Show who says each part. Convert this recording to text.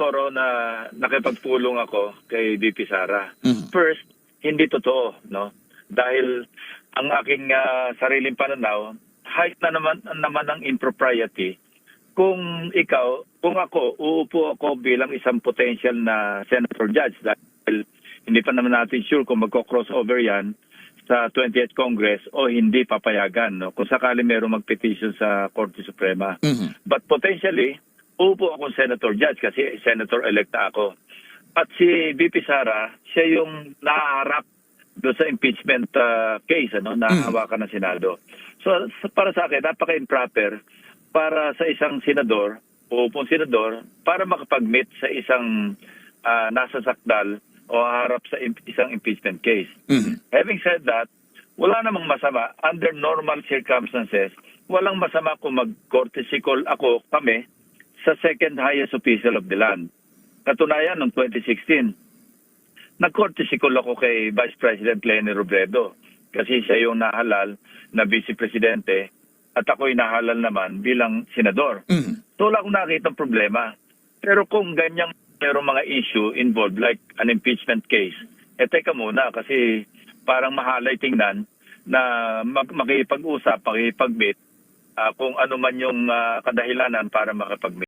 Speaker 1: Toro na nakipagpulong ako kay VP Sara.
Speaker 2: Mhm.
Speaker 1: First, hindi totoo, no? Dahil ang aking sariling pananaw, height na naman ang impropriety. Kung ako, uupo ako bilang isang potential na senator judge dahil hindi pa naman natin sure kung magko-crossover yan sa 20th Congress o hindi papayagan, no? Kung sakali merong mag-petition sa Korte Suprema.
Speaker 2: Mhm.
Speaker 1: But potentially, upo akong senator judge kasi senator-elect na ako. At si VP Sara, siya yung naharap doon sa impeachment case, na hawakan ng Senado. So para sa akin, napaka-improper para sa isang senador, uupong senador, para makapag-meet sa isang nasa sakdal o harap sa isang impeachment case.
Speaker 2: Mhm.
Speaker 1: Having said that, wala namang masama. Under normal circumstances, walang masama kung mag-courtesy call kami, sa second highest official of the land. Katunayan, noong 2016, nag-courtesy call ako kay Vice President Leni Robredo kasi siya yung nahalal na Vice Presidente at ako'y nahalal naman bilang senador.
Speaker 2: Mhm.
Speaker 1: So wala akong nakikitang problema. Pero kung ganyang merong mga issue involved like an impeachment case, teka muna kasi parang mahalay tingnan na makipag-usap, makipag-meet kung ano man yung kadahilanan para makipag-meet.